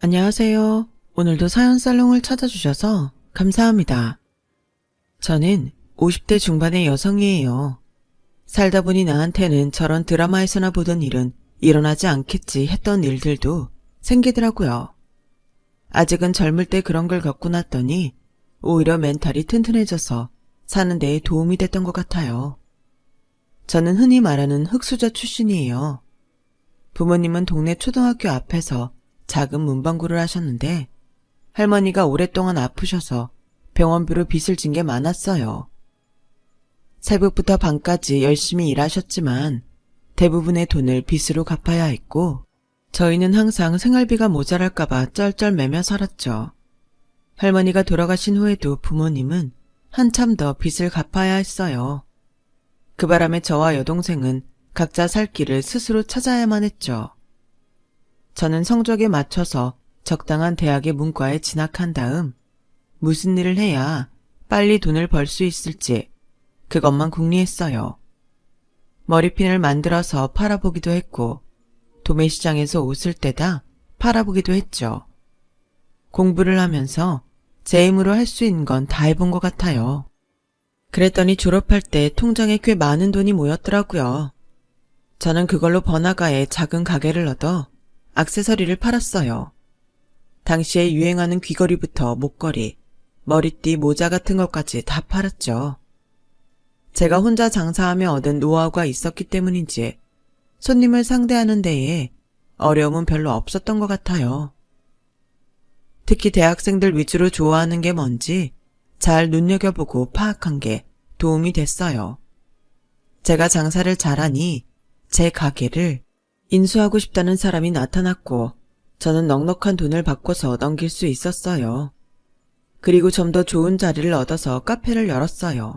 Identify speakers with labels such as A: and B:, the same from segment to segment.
A: 안녕하세요. 오늘도 사연 살롱을 찾아주셔서 감사합니다. 저는 50대 중반의 여성이에요. 살다 보니 나한테는 저런 드라마에서나 보던 일은 일어나지 않겠지 했던 일들도 생기더라고요. 아직은 젊을 때 그런 걸 겪고 났더니 오히려 멘탈이 튼튼해져서 사는 데에 도움이 됐던 것 같아요. 저는 흔히 말하는 흙수저 출신이에요. 부모님은 동네 초등학교 앞에서 작은 문방구를 하셨는데 할머니가 오랫동안 아프셔서 병원비로 빚을 진 게 많았어요. 새벽부터 밤까지 열심히 일하셨지만 대부분의 돈을 빚으로 갚아야 했고 저희는 항상 생활비가 모자랄까봐 쩔쩔매며 살았죠. 할머니가 돌아가신 후에도 부모님은 한참 더 빚을 갚아야 했어요. 그 바람에 저와 여동생은 각자 살 길을 스스로 찾아야만 했죠. 저는 성적에 맞춰서 적당한 대학의 문과에 진학한 다음 무슨 일을 해야 빨리 돈을 벌 수 있을지 그것만 궁리했어요. 머리핀을 만들어서 팔아보기도 했고 도매시장에서 옷을 떼다 팔아보기도 했죠. 공부를 하면서 제 힘으로 할 수 있는 건 다 해본 것 같아요. 그랬더니 졸업할 때 통장에 꽤 많은 돈이 모였더라고요. 저는 그걸로 번화가에 작은 가게를 얻어 액세서리를 팔았어요. 당시에 유행하는 귀걸이부터 목걸이, 머리띠, 모자 같은 것까지 다 팔았죠. 제가 혼자 장사하며 얻은 노하우가 있었기 때문인지 손님을 상대하는 데에 어려움은 별로 없었던 것 같아요. 특히 대학생들 위주로 좋아하는 게 뭔지 잘 눈여겨보고 파악한 게 도움이 됐어요. 제가 장사를 잘하니 제 가게를 인수하고 싶다는 사람이 나타났고 저는 넉넉한 돈을 바꿔서 넘길 수 있었어요. 그리고 좀 더 좋은 자리를 얻어서 카페를 열었어요.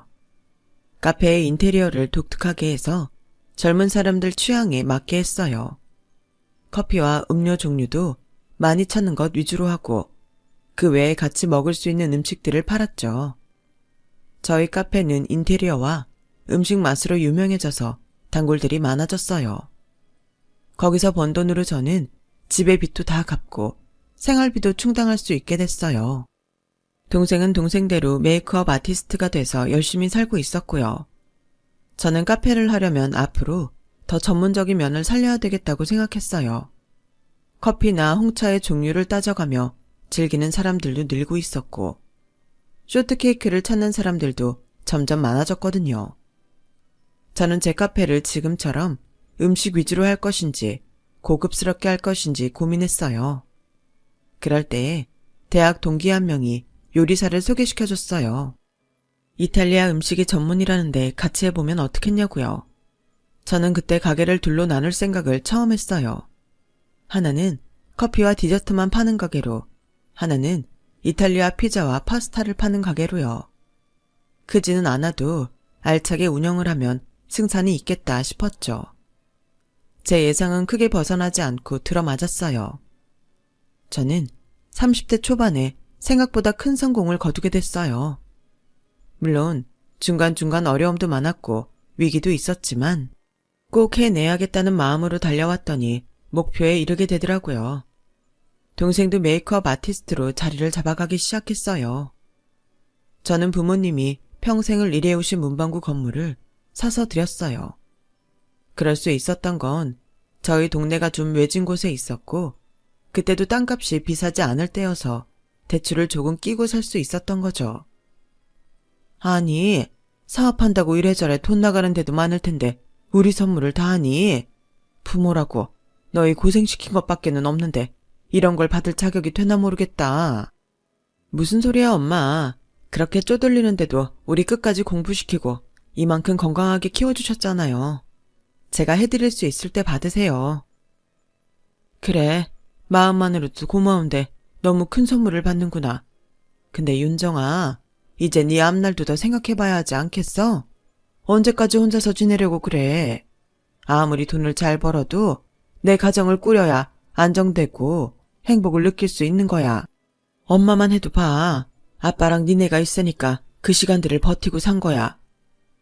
A: 카페의 인테리어를 독특하게 해서 젊은 사람들 취향에 맞게 했어요. 커피와 음료 종류도 많이 찾는 것 위주로 하고 그 외에 같이 먹을 수 있는 음식들을 팔았죠. 저희 카페는 인테리어와 음식 맛으로 유명해져서 단골들이 많아졌어요. 거기서 번 돈으로 저는 집의 빚도 다 갚고 생활비도 충당할 수 있게 됐어요. 동생은 동생대로 메이크업 아티스트가 돼서 열심히 살고 있었고요. 저는 카페를 하려면 앞으로 더 전문적인 면을 살려야 되겠다고 생각했어요. 커피나 홍차의 종류를 따져가며 즐기는 사람들도 늘고 있었고 쇼트케이크를 찾는 사람들도 점점 많아졌거든요. 저는 제 카페를 지금처럼 음식 위주로 할 것인지 고급스럽게 할 것인지 고민했어요. 그럴 때에 대학 동기 한 명이 요리사를 소개시켜줬어요. 이탈리아 음식이 전문이라는데 같이 해보면 어떻겠냐고요. 저는 그때 가게를 둘로 나눌 생각을 처음 했어요. 하나는 커피와 디저트만 파는 가게로, 하나는 이탈리아 피자와 파스타를 파는 가게로요. 크지는 않아도 알차게 운영을 하면 승산이 있겠다 싶었죠. 제 예상은 크게 벗어나지 않고 들어맞았어요. 저는 30대 초반에 생각보다 큰 성공을 거두게 됐어요. 물론 중간중간 어려움도 많았고 위기도 있었지만 꼭 해내야겠다는 마음으로 달려왔더니 목표에 이르게 되더라고요. 동생도 메이크업 아티스트로 자리를 잡아가기 시작했어요. 저는 부모님이 평생을 일해오신 문방구 건물을 사서 드렸어요. 그럴 수 있었던 건 저희 동네가 좀 외진 곳에 있었고 그때도 땅값이 비싸지 않을 때여서 대출을 조금 끼고 살 수 있었던 거죠. 아니, 사업한다고 이래저래 돈 나가는 데도 많을 텐데 우리 선물을 다 하니? 부모라고 너희 고생시킨 것밖에는 없는데 이런 걸 받을 자격이 되나 모르겠다. 무슨 소리야 엄마. 그렇게 쪼들리는데도 우리 끝까지 공부시키고 이만큼 건강하게 키워주셨잖아요. 제가 해드릴 수 있을 때 받으세요. 그래, 마음만으로도 고마운데 너무 큰 선물을 받는구나. 근데 윤정아, 이제 네 앞날도 더 생각해봐야 하지 않겠어? 언제까지 혼자서 지내려고 그래? 아무리 돈을 잘 벌어도 내 가정을 꾸려야 안정되고 행복을 느낄 수 있는 거야. 엄마만 해도 봐. 아빠랑 니네가 있으니까 그 시간들을 버티고 산 거야.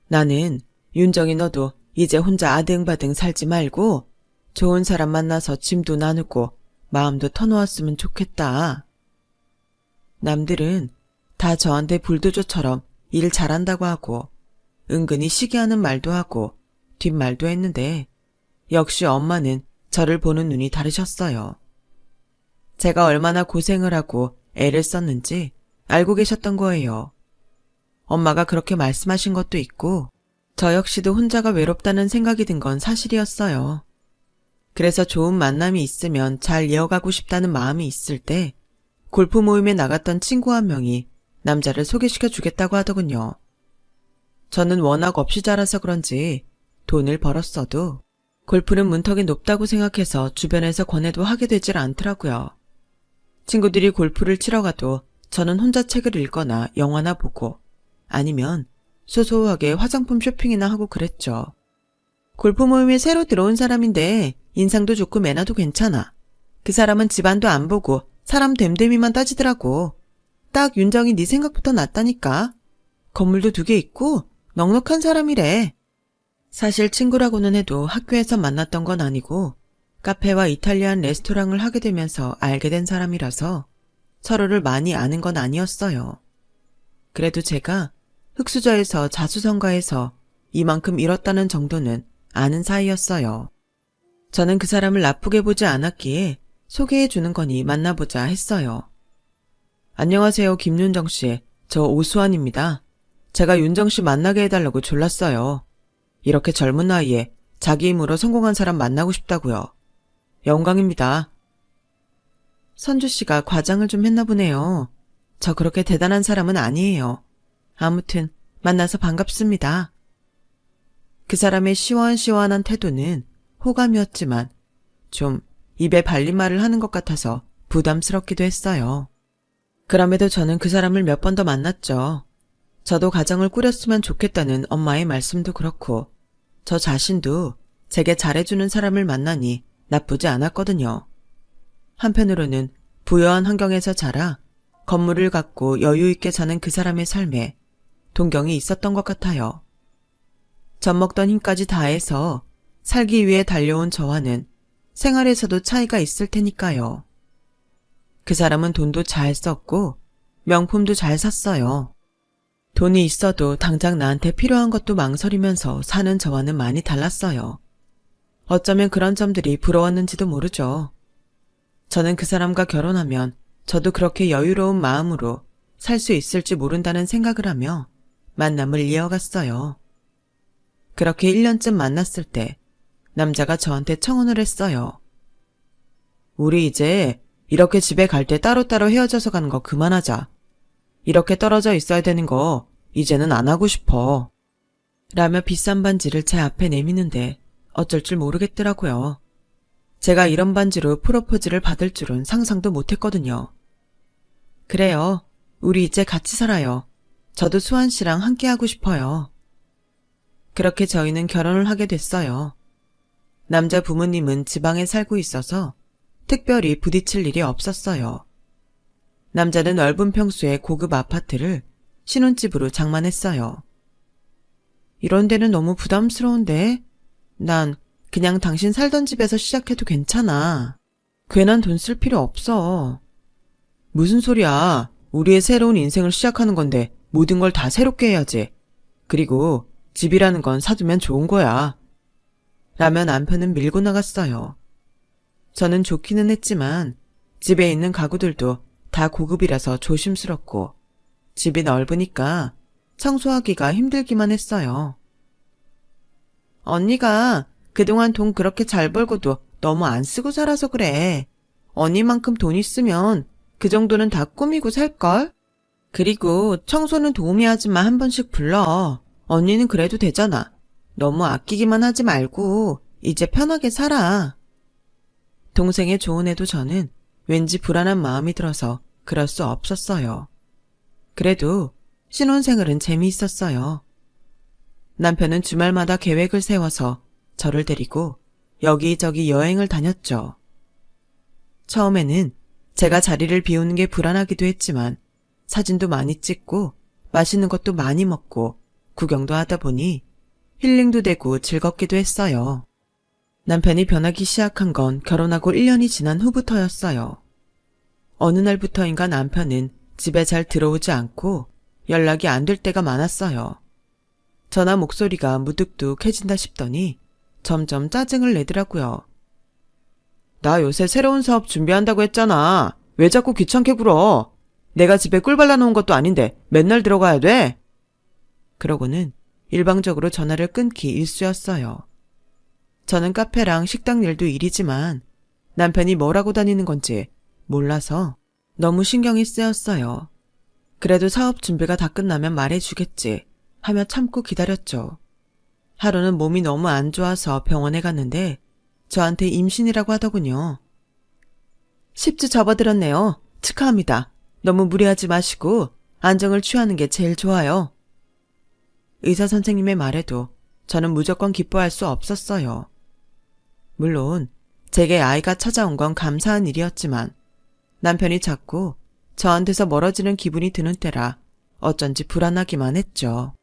A: 나는 윤정이 너도 이제 혼자 아등바등 살지 말고 좋은 사람 만나서 짐도 나누고 마음도 터놓았으면 좋겠다. 남들은 다 저한테 불도저처럼 일 잘한다고 하고 은근히 시기하는 말도 하고 뒷말도 했는데 역시 엄마는 저를 보는 눈이 다르셨어요. 제가 얼마나 고생을 하고 애를 썼는지 알고 계셨던 거예요. 엄마가 그렇게 말씀하신 것도 있고 저 역시도 혼자가 외롭다는 생각이 든 건 사실이었어요. 그래서 좋은 만남이 있으면 잘 이어가고 싶다는 마음이 있을 때 골프 모임에 나갔던 친구 한 명이 남자를 소개시켜 주겠다고 하더군요. 저는 워낙 없이 자라서 그런지 돈을 벌었어도 골프는 문턱이 높다고 생각해서 주변에서 권해도 하게 되질 않더라고요. 친구들이 골프를 치러 가도 저는 혼자 책을 읽거나 영화나 보고 아니면 소소하게 화장품 쇼핑이나 하고 그랬죠. 골프 모임에 새로 들어온 사람인데 인상도 좋고 매너도 괜찮아. 그 사람은 집안도 안 보고 사람 됨됨이만 따지더라고. 딱 윤정이 네 생각부터 낫다니까. 건물도 2개 있고 넉넉한 사람이래. 사실 친구라고는 해도 학교에서 만났던 건 아니고 카페와 이탈리안 레스토랑을 하게 되면서 알게 된 사람이라서 서로를 많이 아는 건 아니었어요. 그래도 제가 흑수저에서 자수성가해서 이만큼 잃었다는 정도는 아는 사이였어요. 저는 그 사람을 나쁘게 보지 않았기에 소개해주는 거니 만나보자 했어요. 안녕하세요, 김윤정 씨. 저 오수환입니다. 제가 윤정 씨 만나게 해달라고 졸랐어요. 이렇게 젊은 나이에 자기 힘으로 성공한 사람 만나고 싶다고요. 영광입니다. 선주 씨가 과장을 좀 했나 보네요. 저 그렇게 대단한 사람은 아니에요. 아무튼 만나서 반갑습니다. 그 사람의 시원시원한 태도는 호감이었지만 좀 입에 발린 말을 하는 것 같아서 부담스럽기도 했어요. 그럼에도 저는 그 사람을 몇 번 더 만났죠. 저도 가정을 꾸렸으면 좋겠다는 엄마의 말씀도 그렇고 저 자신도 제게 잘해주는 사람을 만나니 나쁘지 않았거든요. 한편으로는 부유한 환경에서 자라 건물을 갖고 여유 있게 사는 그 사람의 삶에 동경이 있었던 것 같아요. 젖먹던 힘까지 다해서 살기 위해 달려온 저와는 생활에서도 차이가 있을 테니까요. 그 사람은 돈도 잘 썼고 명품도 잘 샀어요. 돈이 있어도 당장 나한테 필요한 것도 망설이면서 사는 저와는 많이 달랐어요. 어쩌면 그런 점들이 부러웠는지도 모르죠. 저는 그 사람과 결혼하면 저도 그렇게 여유로운 마음으로 살 수 있을지 모른다는 생각을 하며 만남을 이어갔어요. 그렇게 1년쯤 만났을 때 남자가 저한테 청혼을 했어요. 우리 이제 이렇게 집에 갈 때 따로따로 헤어져서 가는 거 그만하자. 이렇게 떨어져 있어야 되는 거 이제는 안 하고 싶어. 라며 비싼 반지를 제 앞에 내미는데 어쩔 줄 모르겠더라고요. 제가 이런 반지로 프로포즈를 받을 줄은 상상도 못했거든요. 그래요. 우리 이제 같이 살아요. 저도 수환 씨랑 함께 하고 싶어요. 그렇게 저희는 결혼을 하게 됐어요. 남자 부모님은 지방에 살고 있어서 특별히 부딪힐 일이 없었어요. 남자는 넓은 평수의 고급 아파트를 신혼집으로 장만했어요. 이런 데는 너무 부담스러운데? 난 그냥 당신 살던 집에서 시작해도 괜찮아. 괜한 돈 쓸 필요 없어. 무슨 소리야. 우리의 새로운 인생을 시작하는 건데 모든 걸 다 새롭게 해야지. 그리고 집이라는 건 사두면 좋은 거야. 라며 남편은 밀고 나갔어요. 저는 좋기는 했지만 집에 있는 가구들도 다 고급이라서 조심스럽고 집이 넓으니까 청소하기가 힘들기만 했어요. 언니가 그동안 돈 그렇게 잘 벌고도 너무 안 쓰고 살아서 그래. 언니만큼 돈 있으면 그 정도는 다 꾸미고 살걸? 그리고 청소는 도우미 아줌마 한 번씩 불러. 언니는 그래도 되잖아. 너무 아끼기만 하지 말고 이제 편하게 살아. 동생의 조언에도 저는 왠지 불안한 마음이 들어서 그럴 수 없었어요. 그래도 신혼생활은 재미있었어요. 남편은 주말마다 계획을 세워서 저를 데리고 여기저기 여행을 다녔죠. 처음에는 제가 자리를 비우는 게 불안하기도 했지만 사진도 많이 찍고 맛있는 것도 많이 먹고 구경도 하다 보니 힐링도 되고 즐겁기도 했어요. 남편이 변하기 시작한 건 결혼하고 1년이 지난 후부터였어요. 어느 날부터인가 남편은 집에 잘 들어오지 않고 연락이 안 될 때가 많았어요. 전화 목소리가 무뚝뚝해진다 싶더니 점점 짜증을 내더라고요. 나 요새 새로운 사업 준비한다고 했잖아. 왜 자꾸 귀찮게 굴어? 내가 집에 꿀 발라놓은 것도 아닌데 맨날 들어가야 돼? 그러고는 일방적으로 전화를 끊기 일쑤였어요. 저는 카페랑 식당 일도 일이지만 남편이 뭘 하고 다니는 건지 몰라서 너무 신경이 쓰였어요. 그래도 사업 준비가 다 끝나면 말해주겠지 하며 참고 기다렸죠. 하루는 몸이 너무 안 좋아서 병원에 갔는데 저한테 임신이라고 하더군요. 10주 접어들었네요. 축하합니다. 너무 무리하지 마시고 안정을 취하는 게 제일 좋아요. 의사 선생님의 말에도 저는 무조건 기뻐할 수 없었어요. 물론 제게 아이가 찾아온 건 감사한 일이었지만 남편이 자꾸 저한테서 멀어지는 기분이 드는 때라 어쩐지 불안하기만 했죠.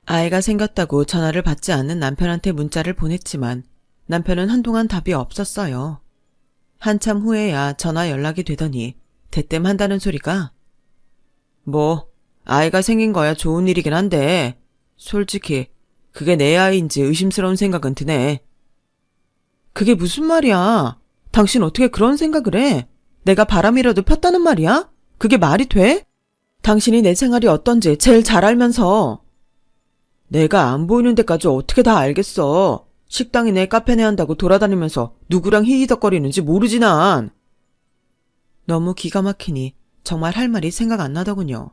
A: 아이가 생겼다고 전화를 받지 않는 남편한테 문자를 보냈지만 남편은 한동안 답이 없었어요. 한참 후에야 전화 연락이 되더니 대뜸한다는 소리가 뭐 아이가 생긴 거야 좋은 일이긴 한데 솔직히 그게 내 아이인지 의심스러운 생각은 드네. 그게 무슨 말이야? 당신 어떻게 그런 생각을 해? 내가 바람이라도 폈다는 말이야? 그게 말이 돼? 당신이 내 생활이 어떤지 제일 잘 알면서. 내가 안 보이는 데까지 어떻게 다 알겠어. 식당이네 카페네 한다고 돌아다니면서 누구랑 히히덕거리는지 모르지 난. 너무 기가 막히니 정말 할 말이 생각 안 나더군요.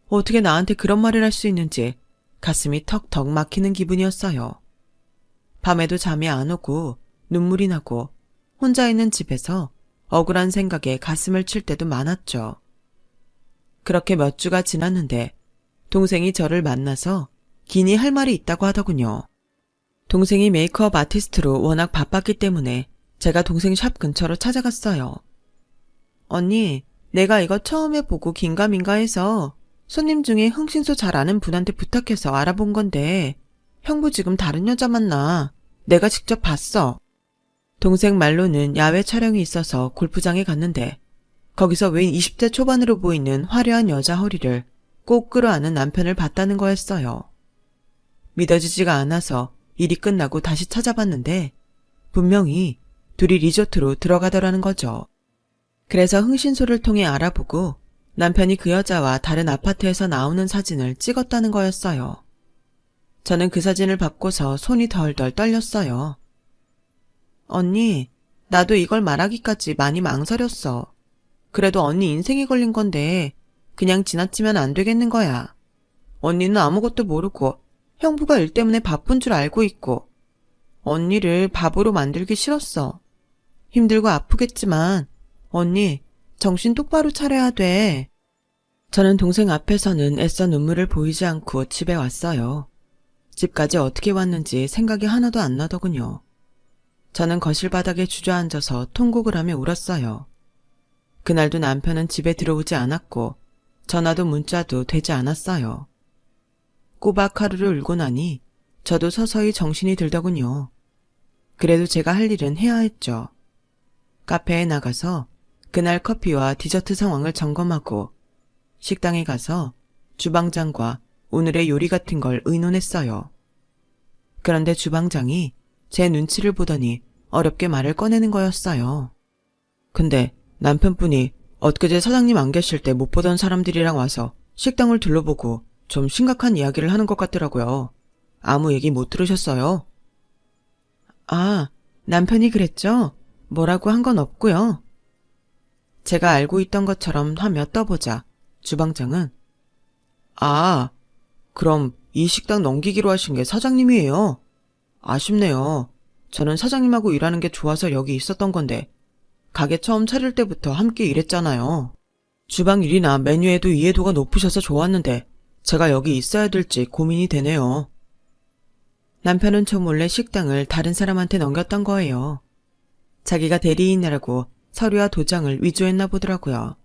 A: 어떻게 나한테 그런 말을 할 수 있는지 가슴이 턱턱 막히는 기분이었어요. 밤에도 잠이 안 오고 눈물이 나고 혼자 있는 집에서 억울한 생각에 가슴을 칠 때도 많았죠. 그렇게 몇 주가 지났는데 동생이 저를 만나서 기니 할 말이 있다고 하더군요. 동생이 메이크업 아티스트로 워낙 바빴기 때문에 제가 동생 샵 근처로 찾아갔어요. 언니, 내가 이거 처음에 보고 긴가민가 해서 손님 중에 흥신소 잘 아는 분한테 부탁해서 알아본 건데 형부 지금 다른 여자 만나. 내가 직접 봤어. 동생 말로는 야외 촬영이 있어서 골프장에 갔는데 거기서 웬 20대 초반으로 보이는 화려한 여자 허리를 꼭 끌어안은 남편을 봤다는 거였어요. 믿어지지가 않아서 일이 끝나고 다시 찾아봤는데 분명히 둘이 리조트로 들어가더라는 거죠. 그래서 흥신소를 통해 알아보고 남편이 그 여자와 다른 아파트에서 나오는 사진을 찍었다는 거였어요. 저는 그 사진을 받고서 손이 덜덜 떨렸어요. 언니, 나도 이걸 말하기까지 많이 망설였어. 그래도 언니 인생이 걸린 건데 그냥 지나치면 안 되겠는 거야. 언니는 아무것도 모르고 형부가 일 때문에 바쁜 줄 알고 있고 언니를 바보로 만들기 싫었어. 힘들고 아프겠지만 언니 정신 똑바로 차려야 돼. 저는 동생 앞에서는 애써 눈물을 보이지 않고 집에 왔어요. 집까지 어떻게 왔는지 생각이 하나도 안 나더군요. 저는 거실 바닥에 주저앉아서 통곡을 하며 울었어요. 그날도 남편은 집에 들어오지 않았고 전화도 문자도 되지 않았어요. 꼬박 하루를 울고 나니 저도 서서히 정신이 들더군요. 그래도 제가 할 일은 해야 했죠. 카페에 나가서 그날 커피와 디저트 상황을 점검하고 식당에 가서 주방장과 오늘의 요리 같은 걸 의논했어요. 그런데 주방장이 제 눈치를 보더니 어렵게 말을 꺼내는 거였어요. 근데 남편분이 엊그제 사장님 안 계실 때 못 보던 사람들이랑 와서 식당을 둘러보고 좀 심각한 이야기를 하는 것 같더라고요. 아무 얘기 못 들으셨어요? 아, 남편이 그랬죠? 뭐라고 한 건 없고요. 제가 알고 있던 것처럼 하며 떠보자 주방장은 아, 그럼 이 식당 넘기기로 하신 게 사장님이에요. 아쉽네요. 저는 사장님하고 일하는 게 좋아서 여기 있었던 건데 가게 처음 차릴 때부터 함께 일했잖아요. 주방 일이나 메뉴에도 이해도가 높으셔서 좋았는데 제가 여기 있어야 될지 고민이 되네요. 남편은 저 몰래 식당을 다른 사람한테 넘겼던 거예요. 자기가 대리인이라고 서류와 도장을 위조했나 보더라고요.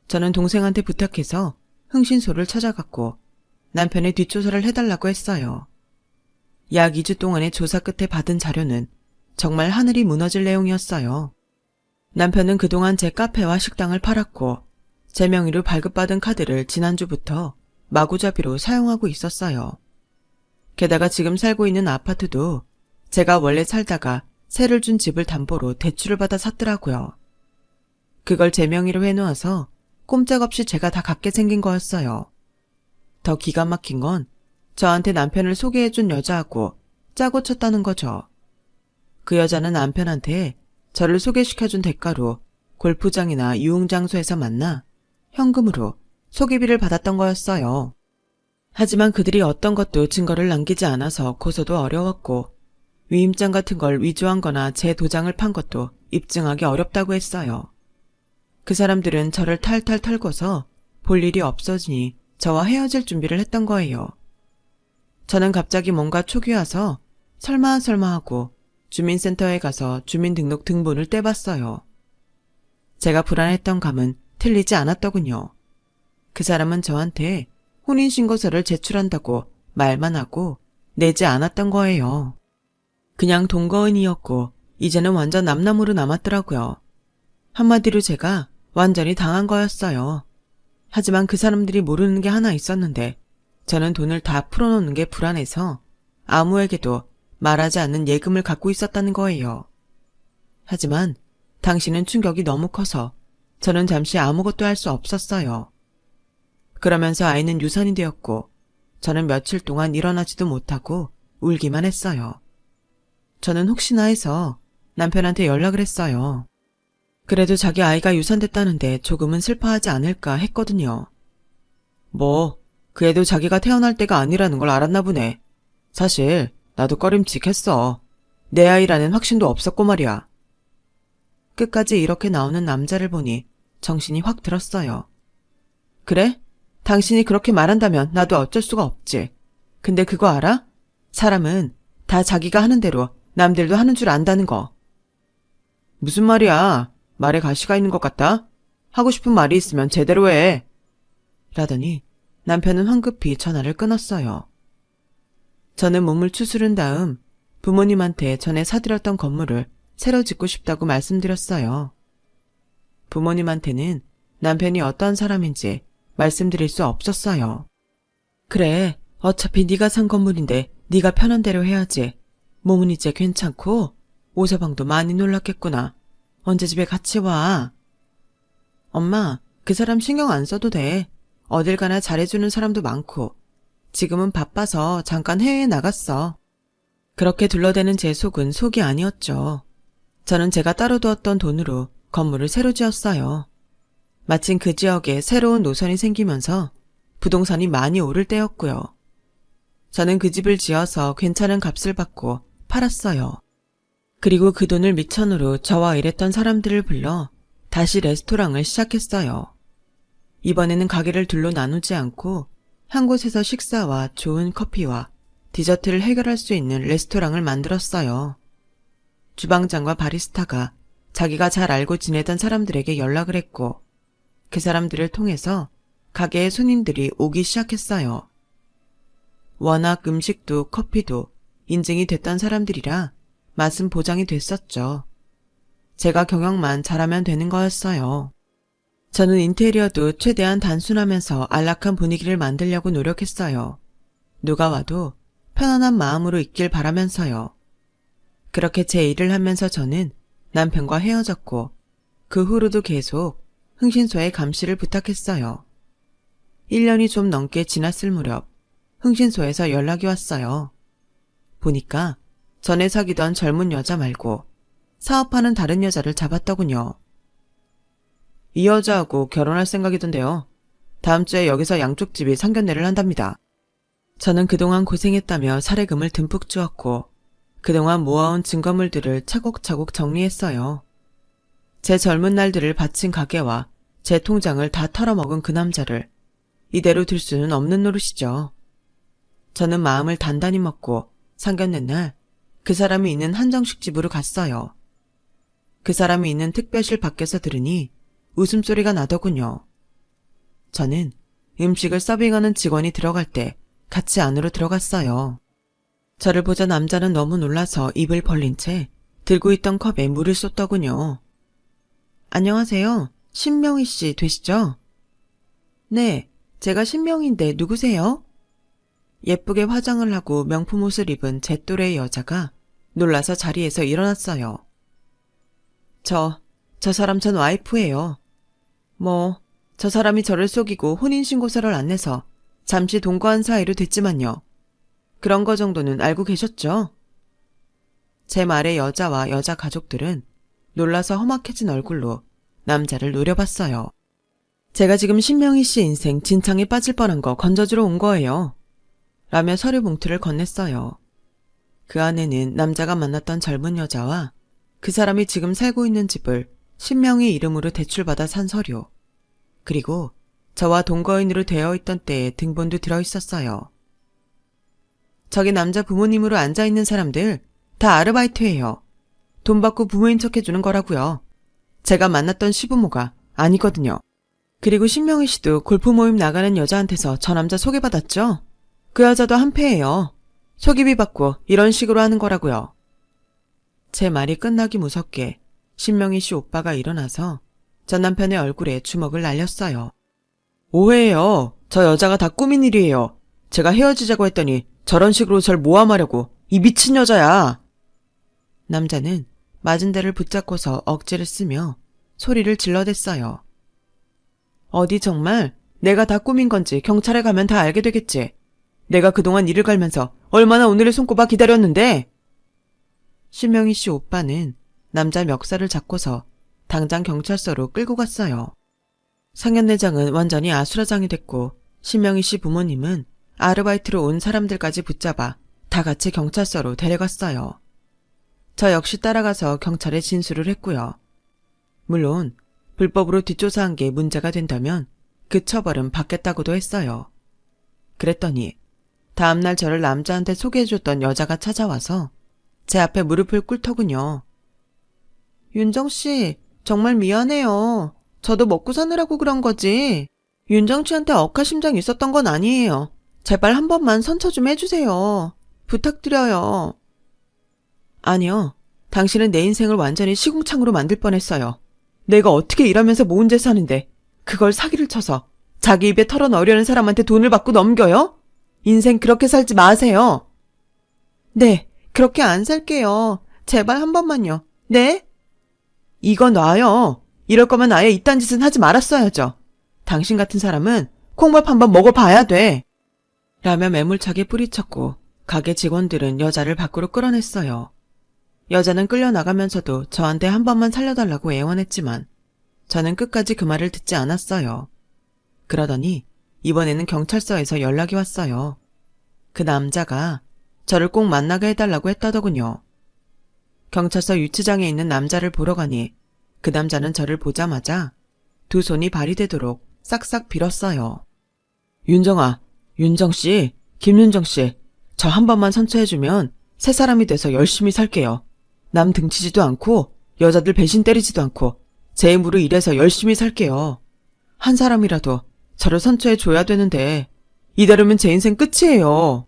A: 저는 동생한테 부탁해서 흥신소를 찾아갔고 남편의 뒷조사를 해달라고 했어요. 약 2주 동안의 조사 끝에 받은 자료는 정말 하늘이 무너질 내용이었어요. 남편은 그동안 제 카페와 식당을 팔았고 제 명의로 발급받은 카드를 지난주부터 마구잡이로 사용하고 있었어요. 게다가 지금 살고 있는 아파트도 제가 원래 살다가 세를 준 집을 담보로 대출을 받아 샀더라고요. 그걸 제 명의로 해놓아서 꼼짝없이 제가 다 갖게 생긴 거였어요. 더 기가 막힌 건 저한테 남편을 소개해준 여자하고 짜고 쳤다는 거죠. 그 여자는 남편한테 저를 소개시켜준 대가로 골프장이나 유흥장소에서 만나 현금으로 소개비를 받았던 거였어요. 하지만 그들이 어떤 것도 증거를 남기지 않아서 고소도 어려웠고 위임장 같은 걸 위조한 거나 제 도장을 판 것도 입증하기 어렵다고 했어요. 그 사람들은 저를 탈탈 털고서 볼 일이 없어지니 저와 헤어질 준비를 했던 거예요. 저는 갑자기 뭔가 촉이 와서 설마 하고 주민센터에 가서 주민등록 등본을 떼봤어요. 제가 불안했던 감은 틀리지 않았더군요. 그 사람은 저한테 혼인신고서를 제출한다고 말만 하고 내지 않았던 거예요. 그냥 동거인이었고 이제는 완전 남남으로 남았더라고요. 한마디로 제가 완전히 당한 거였어요. 하지만 그 사람들이 모르는 게 하나 있었는데 저는 돈을 다 풀어놓는 게 불안해서 아무에게도 말하지 않는 예금을 갖고 있었다는 거예요. 하지만 당신은 충격이 너무 커서 저는 잠시 아무것도 할 수 없었어요. 그러면서 아이는 유산이 되었고 저는 며칠 동안 일어나지도 못하고 울기만 했어요. 저는 혹시나 해서 남편한테 연락을 했어요. 그래도 자기 아이가 유산됐다는데 조금은 슬퍼하지 않을까 했거든요. 뭐 그 애도 자기가 태어날 때가 아니라는 걸 알았나 보네. 사실 나도 꺼림칙했어. 내 아이라는 확신도 없었고 말이야. 끝까지 이렇게 나오는 남자를 보니 정신이 확 들었어요. 그래? 당신이 그렇게 말한다면 나도 어쩔 수가 없지. 근데 그거 알아? 사람은 다 자기가 하는 대로 남들도 하는 줄 안다는 거. 무슨 말이야? 말에 가시가 있는 것 같다? 하고 싶은 말이 있으면 제대로 해. 라더니 남편은 황급히 전화를 끊었어요. 저는 몸을 추스른 다음 부모님한테 전에 사드렸던 건물을 새로 짓고 싶다고 말씀드렸어요. 부모님한테는 남편이 어떤 사람인지 말씀드릴 수 없었어요. 그래, 어차피 네가 산 건물인데 네가 편한 대로 해야지. 몸은 이제 괜찮고 오서방도 많이 놀랐겠구나. 언제 집에 같이 와. 엄마, 그 사람 신경 안 써도 돼. 어딜 가나 잘해주는 사람도 많고 지금은 바빠서 잠깐 해외에 나갔어. 그렇게 둘러대는 제 속은 속이 아니었죠. 저는 제가 따로 두었던 돈으로 건물을 새로 지었어요. 마침 그 지역에 새로운 노선이 생기면서 부동산이 많이 오를 때였고요. 저는 그 집을 지어서 괜찮은 값을 받고 팔았어요. 그리고 그 돈을 미천으로 저와 일했던 사람들을 불러 다시 레스토랑을 시작했어요. 이번에는 가게를 둘로 나누지 않고 한 곳에서 식사와 좋은 커피와 디저트를 해결할 수 있는 레스토랑을 만들었어요. 주방장과 바리스타가 자기가 잘 알고 지내던 사람들에게 연락을 했고 그 사람들을 통해서 가게에 손님들이 오기 시작했어요. 워낙 음식도 커피도 인증이 됐던 사람들이라 맛은 보장이 됐었죠. 제가 경영만 잘하면 되는 거였어요. 저는 인테리어도 최대한 단순하면서 안락한 분위기를 만들려고 노력했어요. 누가 와도 편안한 마음으로 있길 바라면서요. 그렇게 제 일을 하면서 저는 남편과 헤어졌고 그 후로도 계속 흥신소에 감시를 부탁했어요. 1년이 좀 넘게 지났을 무렵 흥신소에서 연락이 왔어요. 보니까 전에 사귀던 젊은 여자 말고 사업하는 다른 여자를 잡았더군요. 이 여자하고 결혼할 생각이던데요. 다음 주에 여기서 양쪽 집이 상견례를 한답니다. 저는 그동안 고생했다며 사례금을 듬뿍 주었고 그동안 모아온 증거물들을 차곡차곡 정리했어요. 제 젊은 날들을 바친 가게와 제 통장을 다 털어먹은 그 남자를 이대로 둘 수는 없는 노릇이죠. 저는 마음을 단단히 먹고 상견례 날 그 사람이 있는 한정식 집으로 갔어요. 그 사람이 있는 특별실 밖에서 들으니 웃음소리가 나더군요. 저는 음식을 서빙하는 직원이 들어갈 때 같이 안으로 들어갔어요. 저를 보자 남자는 너무 놀라서 입을 벌린 채 들고 있던 컵에 물을 쏟더군요. 안녕하세요. 신명희 씨 되시죠? 네, 제가 신명희인데 누구세요? 예쁘게 화장을 하고 명품 옷을 입은 제 또래의 여자가 놀라서 자리에서 일어났어요. 저 사람 전 와이프예요. 저 사람이 저를 속이고 혼인신고서를 안 내서 잠시 동거한 사이로 됐지만요. 그런 거 정도는 알고 계셨죠? 제 말에 여자와 여자 가족들은 놀라서 험악해진 얼굴로 남자를 노려봤어요. 제가 지금 신명희 씨 인생 진창에 빠질 뻔한 거 건져주러 온 거예요. 라며 서류 봉투를 건넸어요. 그 안에는 남자가 만났던 젊은 여자와 그 사람이 지금 살고 있는 집을 신명희 이름으로 대출받아 산 서류, 그리고 저와 동거인으로 되어 있던 때의 등본도 들어있었어요. 저기 남자 부모님으로 앉아있는 사람들 다 아르바이트예요. 돈 받고 부모인 척 해주는 거라고요. 제가 만났던 시부모가 아니거든요. 그리고 신명희 씨도 골프 모임 나가는 여자한테서 저 남자 소개받았죠? 그 여자도 한패예요. 속이비 받고 이런 식으로 하는 거라고요. 제 말이 끝나기 무섭게 신명희 씨 오빠가 일어나서 전 남편의 얼굴에 주먹을 날렸어요. 오해예요. 저 여자가 다 꾸민 일이에요. 제가 헤어지자고 했더니 저런 식으로 절 모함하려고 이 미친 여자야. 남자는 맞은 데를 붙잡고서 억지를 쓰며 소리를 질러댔어요. 어디 정말 내가 다 꾸민 건지 경찰에 가면 다 알게 되겠지. 내가 그동안 일을 갈면서 얼마나 오늘을 손꼽아 기다렸는데. 신명희 씨 오빠는 남자 멱살을 잡고서 당장 경찰서로 끌고 갔어요. 상현내장은 완전히 아수라장이 됐고 신명희 씨 부모님은 아르바이트로 온 사람들까지 붙잡아 다 같이 경찰서로 데려갔어요. 저 역시 따라가서 경찰에 진술을 했고요. 물론 불법으로 뒷조사한 게 문제가 된다면 그 처벌은 받겠다고도 했어요. 그랬더니 다음날 저를 남자한테 소개해줬던 여자가 찾아와서 제 앞에 무릎을 꿇더군요. 윤정씨, 정말 미안해요. 저도 먹고 사느라고 그런 거지. 윤정씨한테 억하심장 있었던 건 아니에요. 제발 한 번만 선처 좀 해주세요. 부탁드려요. 아니요. 당신은 내 인생을 완전히 시궁창으로 만들 뻔했어요. 내가 어떻게 일하면서 모은 재산인데 그걸 사기를 쳐서 자기 입에 털어넣으려는 사람한테 돈을 받고 넘겨요? 인생 그렇게 살지 마세요. 네, 그렇게 안 살게요. 제발 한 번만요. 네? 이거 놔요. 이럴 거면 아예 이딴 짓은 하지 말았어야죠. 당신 같은 사람은 콩밥 한번 먹어봐야 돼. 라며 매몰차게 뿌리쳤고 가게 직원들은 여자를 밖으로 끌어냈어요. 여자는 끌려나가면서도 저한테 한 번만 살려달라고 애원했지만 저는 끝까지 그 말을 듣지 않았어요. 그러더니 이번에는 경찰서에서 연락이 왔어요. 그 남자가 저를 꼭 만나게 해달라고 했다더군요. 경찰서 유치장에 있는 남자를 보러 가니 그 남자는 저를 보자마자 두 손이 발이 되도록 싹싹 빌었어요. 윤정아, 윤정씨, 김윤정씨, 저 한 번만 선처해주면 새 사람이 돼서 열심히 살게요. 남 등치지도 않고 여자들 배신 때리지도 않고 제 힘으로 일해서 열심히 살게요. 한 사람이라도 저를 선처해줘야 되는데 이대로면 제 인생 끝이에요.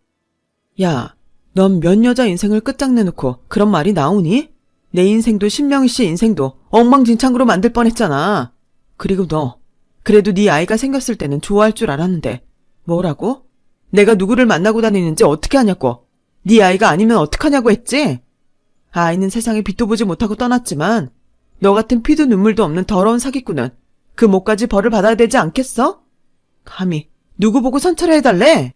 A: 야, 넌 몇 여자 인생을 끝장내놓고 그런 말이 나오니? 내 인생도 신명희 씨 인생도 엉망진창으로 만들 뻔했잖아. 그리고 너, 그래도 네 아이가 생겼을 때는 좋아할 줄 알았는데 뭐라고? 내가 누구를 만나고 다니는지 어떻게 하냐고. 네 아이가 아니면 어떡하냐고 했지? 아이는 세상에 빛도 보지 못하고 떠났지만 너 같은 피도 눈물도 없는 더러운 사기꾼은 그 목까지 벌을 받아야 되지 않겠어? 감히 누구 보고 선처를 해달래?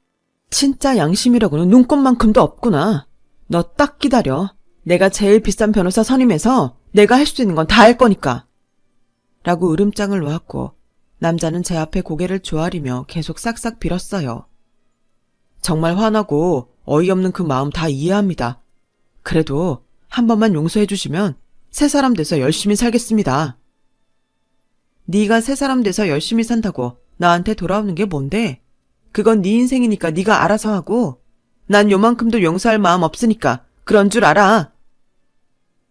A: 진짜 양심이라고는 눈꼽만큼도 없구나. 너 딱 기다려. 내가 제일 비싼 변호사 선임해서 내가 할 수 있는 건 다 할 거니까. 라고 으름장을 놓았고 남자는 제 앞에 고개를 조아리며 계속 싹싹 빌었어요. 정말 화나고 어이없는 그 마음 다 이해합니다. 그래도 한 번만 용서해 주시면 새 사람 돼서 열심히 살겠습니다. 네가 새 사람 돼서 열심히 산다고 나한테 돌아오는 게 뭔데? 그건 네 인생이니까 네가 알아서 하고 난 요만큼도 용서할 마음 없으니까 그런 줄 알아.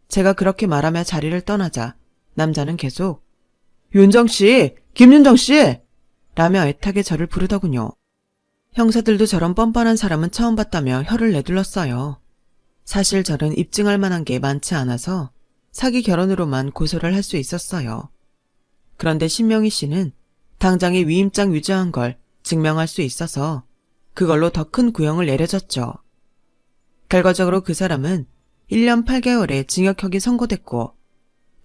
A: 제가 그렇게 말하며 자리를 떠나자 남자는 계속 윤정씨, 김윤정씨! 라며 애타게 저를 부르더군요. 형사들도 저런 뻔뻔한 사람은 처음 봤다며 혀를 내둘렀어요. 사실 저는 입증할 만한 게 많지 않아서 사기 결혼으로만 고소를 할 수 있었어요. 그런데 신명희 씨는 당장에 위임장 위조한 걸 증명할 수 있어서 그걸로 더 큰 구형을 내려졌죠. 결과적으로 그 사람은 1년 8개월의 징역형이 선고됐고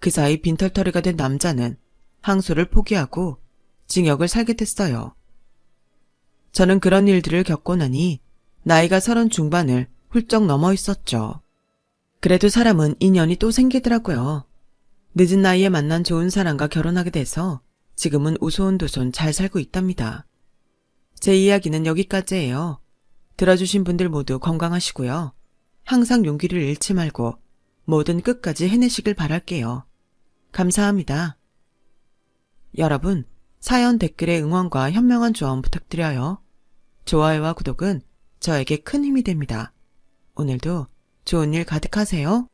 A: 그 사이 빈털터리가 된 남자는 항소를 포기하고 징역을 살게 됐어요. 저는 그런 일들을 겪고 나니 나이가 30 중반을 훌쩍 넘어 있었죠. 그래도 사람은 인연이 또 생기더라고요. 늦은 나이에 만난 좋은 사람과 결혼하게 돼서 지금은 우소운도손 잘 살고 있답니다. 제 이야기는 여기까지예요. 들어주신 분들 모두 건강하시고요. 항상 용기를 잃지 말고 뭐든 끝까지 해내시길 바랄게요. 감사합니다. 여러분, 사연 댓글에 응원과 현명한 조언 부탁드려요. 좋아요와 구독은 저에게 큰 힘이 됩니다. 오늘도 좋은 일 가득하세요.